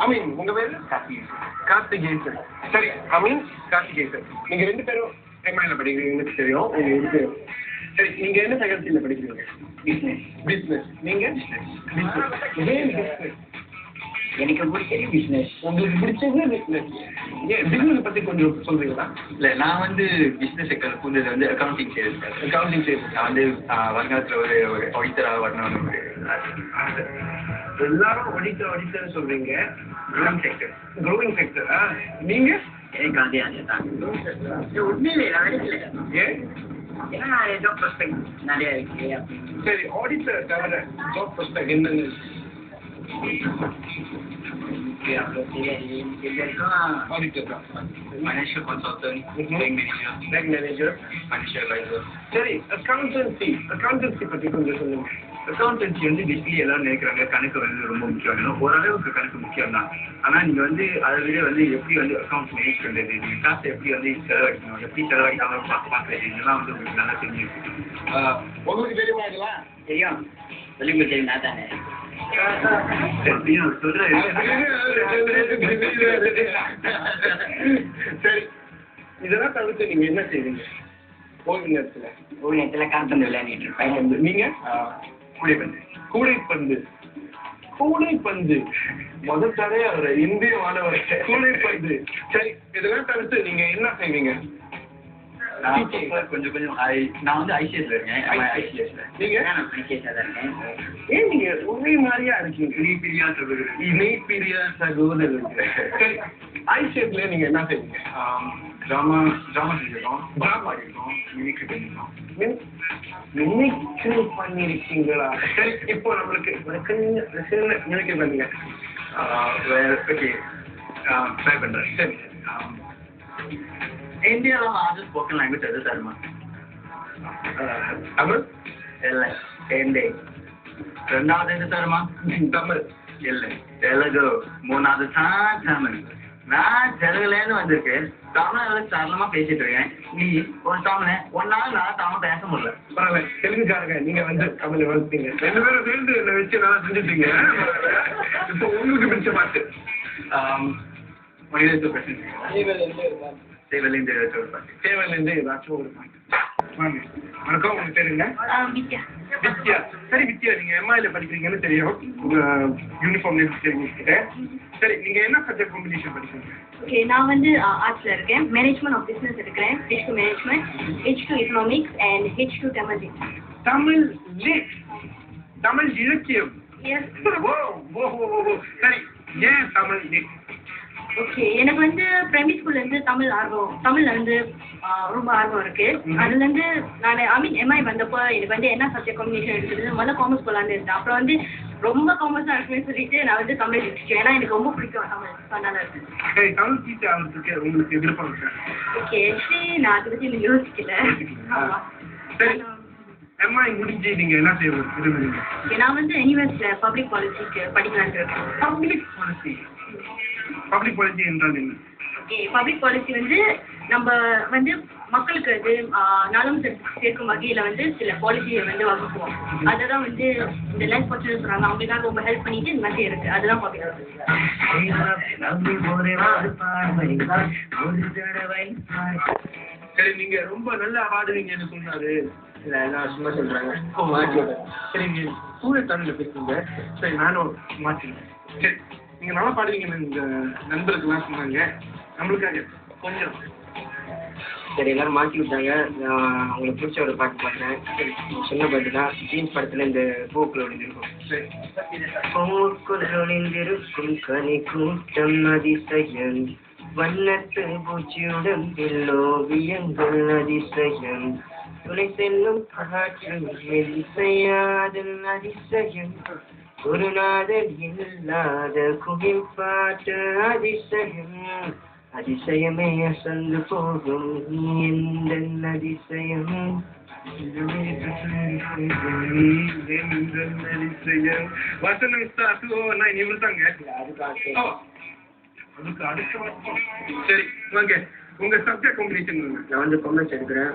அமீன், உங்க பேரு? கார்த்திகேசன். சரி, அமீன், கார்த்திகேசன். நீங்க 2 பேரும் எம்ஐல படிக்கிறீங்கன்னு தெரியும். சரி, நீங்க என்ன ஃபேக்கல்டில படிக்கிறீங்க? பிசினஸ். நீங்க? பிசினஸ். எனக்கு பிடிச்சது பிஸ்னஸ். உங்களுக்கு பிடிச்சது பிசினஸ். ஏன் பிசினஸ் பத்தி கொஞ்சம் சொல்றீங்களா? இல்லை, நான் வந்து பிஸ்னஸ் புரிஞ்சது வந்து அக்கௌண்டிங் சேல்ஸ். நான் வந்து வருங்காலத்தில் ஒரு ஆடிட்டராக வரணும்னு எல்லாரும் ஆடிட்டர் சொல்றீங்க. Growing sector. நீங்க? எனக்கு அதே தான். உண்மையிலே ஏன்? ஏன்னா ஜாப் ப்ராஸ்பெக்ட் நிறைய இருக்கு. சரி, ஆடிட்டர் தவிர ஜாப் ப்ராஸ்பெக்ட் என்னன்னு? ஆடிட்டர் தான். Financial consultant, bank manager, financial advisor. சரி, அக்கௌண்டன்சி பத்தி கொஞ்சம் சொல்லுங்க. அக்கௌண்டன்சி வந்து பேசிக்கலி எல்லாரும் நினைக்கிறாங்க கணக்கு வந்து ரொம்ப முக்கியம். ஏன்னா ஓரளவுக்கு கணக்கு முக்கியம் தான். ஆனால் நீங்கள் வந்து அதை விட வந்து எப்படி வந்து அக்கௌண்ட்ஸ் மேனேஜ் பண்ணுறது, நீங்கள் காசை எப்படி வந்து செலவழிக்கணும், எப்படி செலவழிக்காம பார்க்குறது, இதெல்லாம் வந்து உங்களுக்கு நல்லா தெரிஞ்சிருக்கு. உங்களுக்கு தெரியுமா இதெல்லாம்? தெரியும். சொல்லிங்க தெரியும். நான் தானே சொல்கிறேன். சரி, இதெல்லாம் தவிர்த்து நீங்க என்ன செய்வீங்க ஓய்வு நேரத்தில்? கால்பந்து விளையாடிட்டு இருப்பேன். நீங்க? கூடைப்பந்து. முதல் தடவை அவர் இந்திய மாணவர். கூடைப்பந்து. சரி, இதெல்லாம் தவிர்த்து நீங்க என்ன செய்வீங்க? கொஞ்சம் நான் வந்து ஐசிஎஸ்ல இருக்கேன். நீங்க? ஏன் நீங்க ஒரே மாதிரியா இருக்கீங்க? இணைப்பிரியா சகோதரர்கள். சரி, ஐசிஎஸ்ல நீங்க என்ன செய்வீங்க? ட்ராமா செஞ்சிருக்கோம், பாடிருக்கோம், மிமிக்ரி பண்ணிருக்கோம். மிமிக்ரி பண்ணிருக்கீங்களா? சரி, இப்போ நம்மளுக்கு சின்ன மிமிக்ரி பண்ணுங்க. ஓகே, ட்ரை பண்றேன். சரி, இந்தியாவில் ஆர்டர் ஸ்போக்கன் லாங்குவேஜ் எது தருமா? தமிழ் இல்லை. ஹிந்தி. ரெண்டாவது எது தருமா? தமிழ் இல்லை. தெலுங்கு. மூணாவது தான் தமிழ். நான் தெலுங்குலேருந்து வந்திருக்கேன். தமிழ் சரளமாக பேசிட்டு இருக்கேன். நீ ஒரு தமிழ் ஒன்னாலும் நான் தமிழ் பேச முடியல. பரவாயில்ல, தெலுங்குக்காரங்க நீங்க வந்து தமிழ் வளர்த்தீங்க. 2 பேரும் சேர்ந்து என்னை வச்சு நல்லா செஞ்சுட்டீங்க. இப்போ உங்களுக்கு பிடிச்ச பாட்டு? மனிதத்துவ பிரச்சனை. சேவலேருந்து ஏதாச்சும் ஒரு பாட்டு. வணக்கம், உங்களுக்கு தெரியுங்க? வித்யா. சரி வித்யா, நீங்க எம்ஐல படிக்கிறீங்கன்னு தெரியும். உங்க யூனிஃபார்ம்ல தெரிஞ்சுக்கிட்டேன். சரி, நீங்க என்ன சப்ஜெக்ட் காம்பினேஷன் படிக்கிறீங்க? ஓகே, நான் வந்து ஆர்ட்ஸ்ல இருக்கேன். மேனேஜ்மெண்ட் ஆஃப் பிசினஸ் இருக்கிறேன். H2 management, H2 economics and H2 Tamil. Tamil இலக்கியம். சரி, ஏன் தமிழ்? ஓகே, எனக்கு வந்து பிரைமரி ஸ்கூல்ல இருந்து தமிழ்ல வந்து ரொம்ப ஆர்வம் இருக்கு. அதுல இருந்து நான் எம்ஐ வந்தப்போ எனக்கு வந்து என்ன சப்ஜெக்ட் காம்பினேஷன் எடுக்கிறது, முதல்ல காமர்ஸ் போலான்னு இருந்தேன். அப்புறம் வந்து ரொம்ப காமர்ஸா இருக்குன்னு சொல்லிட்டு நான் வந்து தமிழ் எடுத்துட்டேன். ஏன்னா எனக்கு ரொம்ப பிடிக்கும் தமிழ், அதனால இருக்கு. சரி, தமிழ் டீச்சர் ஆகிறதுக்கு உங்களுக்கு விருப்பம் இருக்கா? ஓகே, ஆக்சுவலி நான் அதை பத்தி இன்னும் யோசிக்கல. ஆமா. சரி, எம்ஐ முடிஞ்சு நீங்க என்ன செய்ய விரும்புறீங்க? நான் வந்து யூனிவர்சிட்டியில பப்ளிக் பாலிசிக்கு படிக்கலான்னு இருக்கேன். பப்ளிக் பாலிசி என்றால் என்ன? ஓகே, பப்ளிக் பாலிசி வந்து நம்ம வந்து மக்களுக்கு வந்து நலம் சேர்க்கும் வகையில வந்து சில பாலிசியை வந்து வகுப்போம். அதுதான் வந்து இந்த லைஃப் பர்சன் சொல்றாங்க, அவங்களுக்காக ரொம்ப ஹெல்ப் பண்ணிட்டு இந்த மாதிரி இருக்கு. அதுதான் பப்ளிக் பாலிசி. சரி, நீங்க ரொம்ப நல்லா பாடுவீங்கன்னு சொன்னாரு. இல்லை, நான் சும்மா சொல்கிறாங்க. சரி, நீங்க தூய தமிழ்ல பேசுறீங்க. சரி, நானும் மாற்றினேன். சரி, நீங்க நல்லா பாடுவீங்கன்னு இந்த நண்பருக்குலாம் சொன்னாங்க. நம்மளுக்காக கொஞ்சம். சரி, எல்லாரும் மாற்றி விட்டாங்க. நான் அவங்களுக்கு பிடிச்ச ஒரு பாட்டு பாடுறேன். சரி, சொன்ன பாட்டு தான். ஜீன்ஸ் படத்தில் இந்த பூக்குள் ஒளிந்திருக்கும். சரி. பூக்குள் ஒளிந்திருக்கும் கனி கூட்டம் அதிசயம், வண்ணத்து பூச்சியுடன் எல்லோவியங்கள் அதிசயம், துணை செல்லும் காற்று இசையாதல் அதிசயம், குருநாதர் இல்லாத குயில் பாட்டு அதிசயம், அதிசயமே அசந்து போகும் எந்த அதிசயம். வசனம் இவருதாங்க. அதுக்கு அடுத்த வருஷம். சரி, ஓகே. உங்க சப்ஜெக்ட் காம்பினேஷன்? நான் வந்து காமர்ஸ் எடுக்கிறேன்.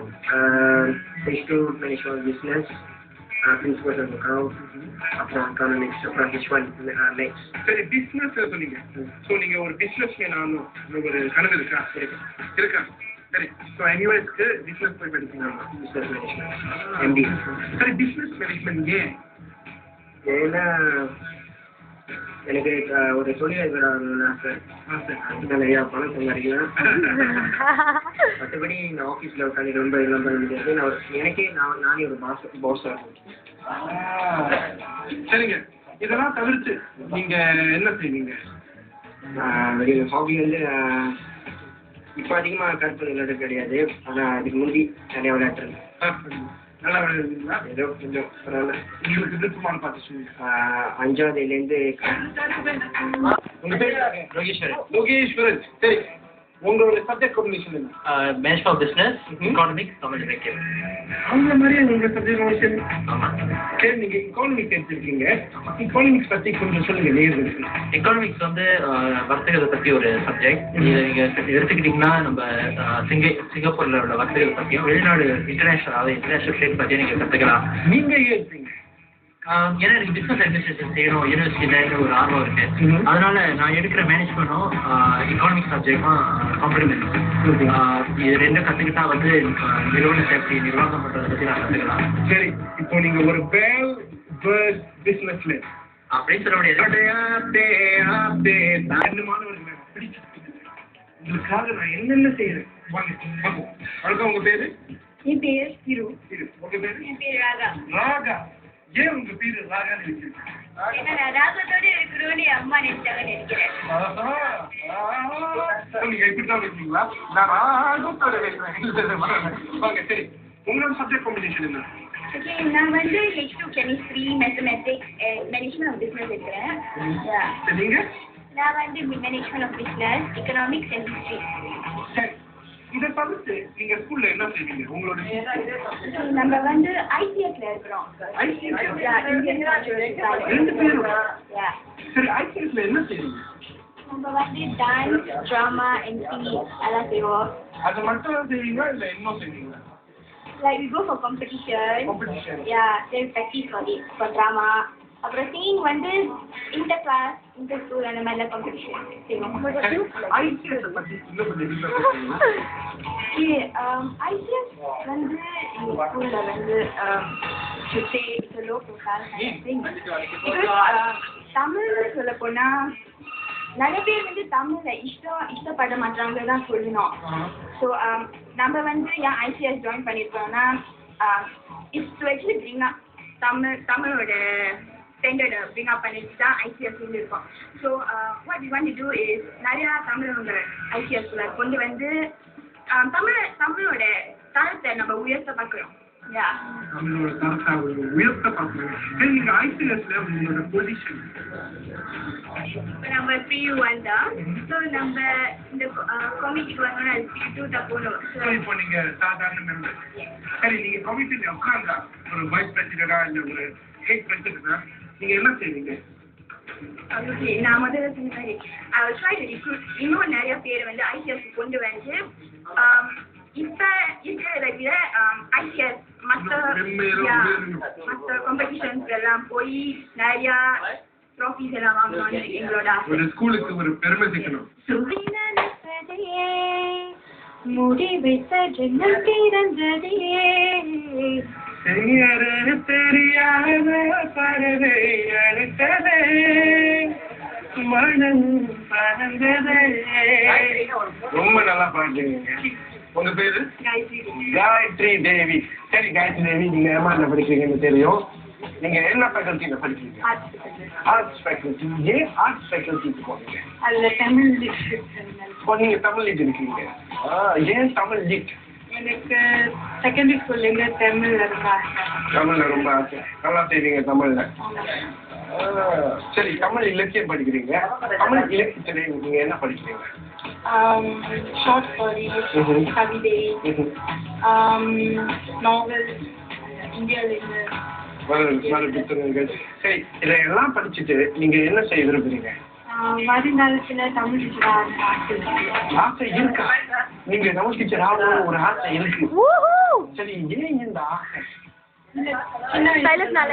H2 management business, principal account, அப்புறம் எக்கனாமிக்ஸ், அப்புறம் H1 நெக்ஸ்ட். சரி, பிசினஸ் சொன்னீங்க. ஸோ நீங்க ஒரு பிசினஸ் மேன் ஆகணும் ஒரு கனவு இருக்கா? இருக்கா? சரி. ஸோ என்யூஎஸ்க்கு பிசினஸ் போய் படிக்கணும். Business management MBA. சரி, பிசினஸ் மேனேஜ்மெண்ட் ஏன்? ஏன்னா எனக்கு ஒரு தொழிலதிபர் ஆகணும்னு ஆசை. அதுக்கு நிறையா பணம் சம்பாதிக்கலாம். மற்றபடி இந்த ஆஃபீஸில் உட்காந்து ரொம்ப எல்லாம் பண்ண முடியாது. எனக்கே நானே ஒரு பாஸாக இருக்கேன். சரிங்க, இதெல்லாம் தவிர்த்து நீங்க என்ன செய்வீங்க? ஹாபி வந்து இப்போ அதிகமாக கற்பனை விளையாட கிடையாது. ஆனால் அதுக்கு முந்தி நிறையா விளையாட்டுருந்தேன். நல்லா விளையாடுவீங்களா? ஏதோ கொஞ்சம் பரவாயில்ல. உங்களுக்கு விருப்பமான பார்த்து சொல்லுங்க. 5ஆவதுலேருந்து. உங்க பேர்? லோகேஸ்வரன். லோகேஸ்வரன். சரி, உங்களோட சப்ஜெக்ட் காம்பினேஷன் என்ன? Manage for business, economics, Tamil இலக்கியம். அவங்க மாதிரியே உங்க சப்ஜெக்ட் காம்பினேஷன். ஆமாம். சரி, நீங்க எக்கானமிக்ஸ் எடுத்திருக்கீங்க. எக்கானமிக்ஸ் பற்றி கொஞ்சம் சொல்லுங்க நேயர்களுக்கு. எக்கானமிக்ஸ் வந்து வர்த்தகத்தை பற்றி ஒரு சப்ஜெக்ட். இதை நீங்கள் எடுத்துக்கிட்டிங்கன்னா நம்ம சிங்கப்பூரில் உள்ள வர்த்தகத்தை பற்றியும் வெளிநாடு இன்டர்நேஷனல் ட்ரேட் பற்றியும் நீங்கள் கற்றுக்கலாம். நீங்க ஏன் எடுத்தீங்க? ஏன்னா எனக்கு பிஸ்னஸ் அட்மினிஸ்ட்ரேஷன் செய்யணும் யூனிவர்சிட்டியில் ஒரு ஆர்வம் இருக்கு. அதனால நான் எடுக்கிற மேனேஜ்மெண்ட்டும் எக்கானமிக்ஸ் சப்ஜெக்டும் காம்ப்ளிமெண்ட். இது ரெண்டும் கற்றுக்கிட்டா வந்து நிறுவன சேஃப்டி நிர்வாகம் பண்ணுறதை பற்றி நான் கற்றுக்கலாம். சரி, இப்போ நீங்க ஒரு வேல் பேர்ட் பிசினஸ்ல அப்படின்னு சொல்ல முடியாது. ரெண்டு மாணவர்கள் உங்களுக்காக நான் என்னென்ன செய்யறேன் வாங்க. வணக்கம், உங்க பேரு? என் பேர் திரு. உங்க பேரு? என் பேர் ராகா. ராகா. ஏன் உங்க பேரு ராகான்னு வச்சிருக்கீங்க? ஏன்னா நான் ராகத்தோட இருக்கணும்னு என் அம்மா நினைச்சாங்கன்னு நினைக்கிறேன். நீங்க இப்படிதான் வைக்கிறீங்களா? நான் ராகத்தோட வைக்கிறேன். வாங்க. சரி, உங்களோட சப்ஜெக்ட் காம்பினேஷன் என்ன? ஓகே, நான் வந்து H2 chemistry, mathematics and management of business இருக்கிறேன். நீங்க? நான் வந்து management of business, economics and history. சரி, இதை தவிர்த்து நீங்க ஸ்கூல்ல என்ன செய்வீங்க? உங்களோட நம்ம வந்து ICSல இருக்கிறோம். ரெண்டு பேரும்? சரி, ஐசிஎஸ்ல என்ன செய்வீங்க? நம்ம வந்து டான்ஸ், ட்ராமா அண்ட் சிங்கிங் எல்லாம் செய்வோம். அது மட்டும் செய்வீங்களா இல்ல இன்னும் செய்வீங்களா? Like we go for competition. Yeah, then practice for it, for drama. அப்புறம் singing வந்து inter-class, inter-school அந்த மாதிரிலாம் competition செய்வோம். ஐசிஎஸ் பத்தி இன்னும் கொஞ்சம் டீட்டெயிலா சொல்லுங்க. ICS வந்து எங்க ஸ்கூல்ல வந்து should say it's a low profile kind of thing. Because தமிழ்ல சொல்ல போனா நிறைய பேர் வந்து தமிழ்ல இஷ்டப்பட மாட்டாங்க தான் சொல்லணும். ஸோ நம்ம வந்து ஏன் ஐசிஎஸ் ஜாயின் பண்ணியிருக்கோம்னா it's to actually bring up தமிழோட ஸ்டாண்டர்டை பிரிங் அப் பண்ணிட்டு தான் ஐசிஎஸ் இருக்கோம். So what we want to do is நிறையா தமிழோட ஐசிஎஸ்ல கொண்டு வந்து தமிழோட தரத்தை நம்ம உயர்த்த பார்க்குறோம். நம்மளோட தரத்தை உயர்த்த பார்க்குறோம். சரி, நீங்க ஐசிஎஸ்ல உங்களோட பொசிஷன்? நம்ம PU வந்தா ஸோ நம்ம இந்த கமிட்டிக்கு வந்தோம்னா அது PU தான் போகணும். இப்போ நீங்க சாதாரண மெம்பர். சரி, நீங்க கமிட்டில உட்கார்ந்தா ஒரு வைஸ் பிரசிடண்டா இல்ல ஒரு ஹெட் பிரசிடண்டா நீங்க என்ன செய்வீங்க? ஓகே, நான் முதல்ல சொன்ன மாதிரி I will try to recruit இன்னும் நிறைய பேர் வந்து ஐசிஎஸ் கொண்டு வந்து இப்போ இருக்கிறத விட ஐசிஎஸ் மற்ற காம்படிஷன்ஸ் எல்லாம் போய் நிறையா ட்ராஃபிஸ் எல்லாம் வாங்கணும் எங்களோட ஒரு ஸ்கூலுக்கு ஒரு பெருமை சேர்க்கணும். முடிவித்த ஜென்மம் பிறந்ததே தெரியாத பறவை அழைத்ததே மனம் பறந்ததே. ரொம்ப நல்லா பாடுறீங்க. உங்க பேரு? காயத்ரி தேவி. சரி காயத்ரி தேவி, நீங்க எம்ஆர்ல படிக்கிறீங்கன்னு தெரியும். நீங்க என்ன ஃபேக்கல்ட்டியில படிக்கிறீங்க? Arts faculty. ஏன் ஆர்ட்ஸ் ஃபேக்கல்ட்டிக்கு போறீங்க? அதுல தமிழ் லிட். நீங்க தமிழ் லிட் இருக்கீங்க. ஏன் தமிழ் லிட்? எனக்கு செகண்டரி ஸ்கூல்ல தமிழ்ல ரொம்ப ஆசை. தமிழ்ல ரொம்ப ஆசை. நல்லா செய்வீங்க தமிழ்ல. சரி, தமிழ் இலக்கியம் படிக்கிறீங்க. தமிழ் இலக்கியத்துல நீங்க என்ன படிக்கிறீங்க? ஷார்ட் ஸ்டோரிஸ், கவிதை, நாவல், இந்தியாவிலிருந்து வர புத்தகங்கள். சரி, இதெல்லாம் படிச்சுட்டு நீங்க என்ன செய்ய விரும்புறீங்க? வருங்காலத்துல தமிழ் டீச்சர் ஆசை இருக்கா? நீங்க தமிழ் டீச்சர் ஆகணும் ஒரு ஆசை இருக்கு. சரி, ஏன் இந்த ஆசை? சைலஸ்னால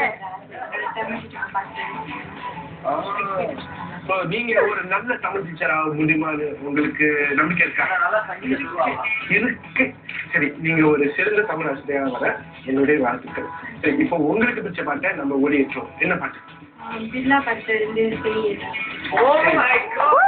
இப்போ நீங்க ஒரு நல்ல தமிழ் டீச்சர் ஆக முடியுமான்னு உங்களுக்கு நம்பிக்கை இருக்கா? இருக்கு. சரி, நீங்க ஒரு சிறந்த தமிழ் ஆசிரியராக வர என்னுடைய வாழ்த்துக்கள். சரி, இப்போ உங்களுக்கு பிடிச்ச பாட்டை நம்ம ஒளியேற்றோம். என்ன பாட்டு? பில்லா பாட்டு இருந்து Oh my God!